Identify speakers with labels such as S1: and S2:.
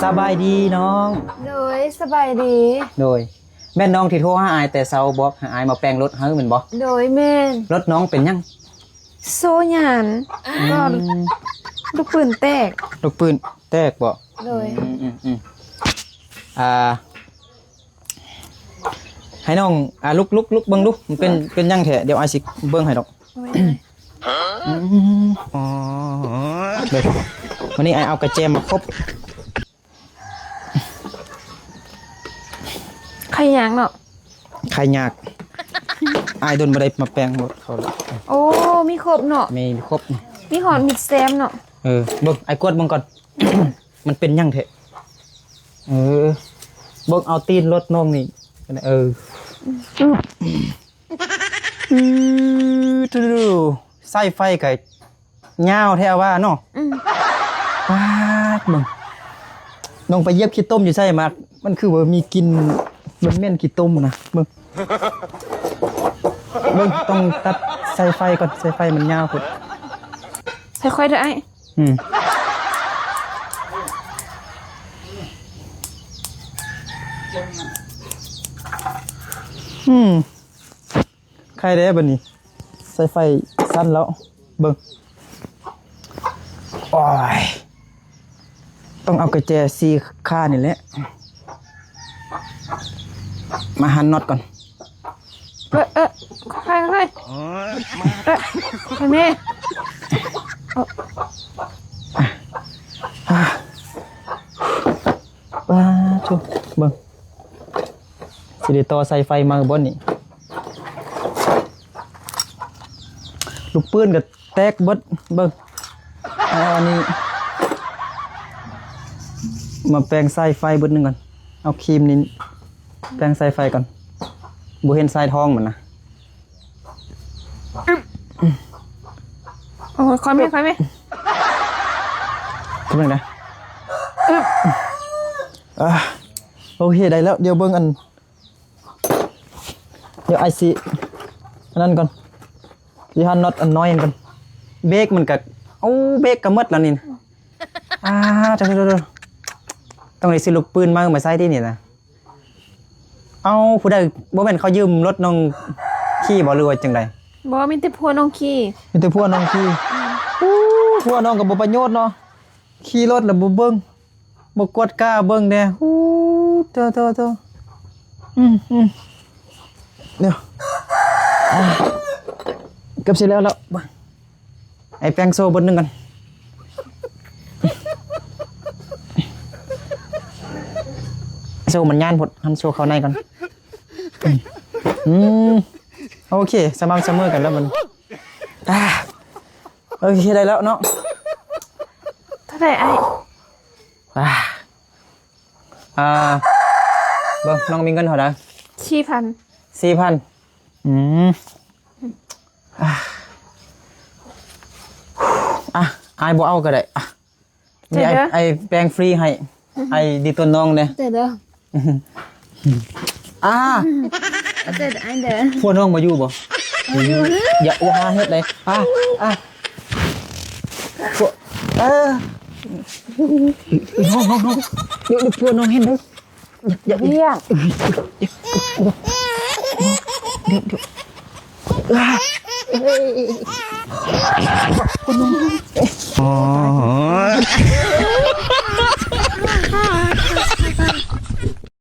S1: สบายดีน้อง
S2: โดยสบายดี
S1: โดยแม่น้องที่โทรหาอายแต่เช้าบอกให้อายมาแปลงรถให้เหมือนบ่
S2: โดยแม่
S1: รถน้องเป็นยัง
S2: โซหยันก็ลูกปืนแตก
S1: ลูกปืนแตกบ่
S2: โดย
S1: ให้น้องลุกเบิ่งดูมันเป็นยังแท้เดี๋ยวอายสิเบิ่งให้ดอกอ๋อเด้อวันนี้อายเอากระแจมาครบ
S2: ใครยางเนาะ
S1: ใครยากอายโดนบ่ได้มาแปลงรถเขาแล้ว
S2: โอ้มีครบเนาะ
S1: มีครบ
S2: มีหอนมิดแซมเนาะ
S1: เบิ่งไอ้กดเบิ่งก่อน มันเป็นยังเถอะเบิ่งเอาตีนรถน้องนี่ใส่ไฟกับยาวแท้ว่าเนาะป้าดมึงน้องไปเย็บขี้ต้มอยู่ใช่มากมันคือว่ามีกินมันแม่นขี้ต้มนะมึงต้องตัดใส่ไฟก่อนใส่ไฟมันยาวพุ่น
S2: ค่อยๆเด้อไอ้
S1: ใครได้บัดนี้ใส่ไฟสั้นแล้วเบิ่งโอ้ยต้องเอากระแจซีค่านี่แหละมาหันน็อตก่อน
S2: ค่อยๆค่อยแม่
S1: ว้าชุบเบิ่งสิได้ต่อใส่ไฟมาบนนี่ลูกปืนก็แตกเบิดเบิ่งอันนี้มาแปลงสายไฟเบิดนึงก่อนเอาครีมนี่แปลงสายไฟก่อนบ่เห็นสายทองมันนะ
S2: โอ้ยค่อยไหม
S1: ทำไมนะโอเคได้แล้วเดี๋ยวเบิ่งอันเดี๋ยวไอซีอันนั้นก่อนยี่ห้อน็อตอันน้อยกันเบรกมันกับเบรกก็หมดแล้วนี่เดี๋ยวต้องได้ซื้อลูกปืนมาใส่ที่นี่นะผู้ใดบ่แม่นเขายืมรถน้องขี่บ่หรือว่าจังได
S2: บ่มีแต่พัวน้องขี่
S1: มีแต่พัวน้องขี่พัวน้องก็บ่ประโยชน์เนาะขี่รถแล้วบ่เบิ่งบ่กดกล้าเบิ่งแน่เดี๋ยวเกือบเสร็จแล้วไอ้แป้งโซ่บนนึงกันโซ่มันย่านพดหันโซ่เข้าในกันโอเคสม่ำเสมอกันแล้วมันโอเคได้แล้วเนาะ
S2: เท่าไหร่ไอ้
S1: เบิ่งน้องมีเงินเท่าไหร่4,000ไอ้บ่เอาก็ได้นี่ไอ้แปลงฟรีให้ไอ้ดีตัวน้องเด้
S2: เด้อเด้อไอ้เด้อ
S1: พวกน้องมาอยู่บ่อย่าว่าเฮ็ดเลยพวกน้องเดี๋ยวพวกน้องเห็นเด้ออย่า
S2: เรียก
S1: เดี๋ยวคุณน้อง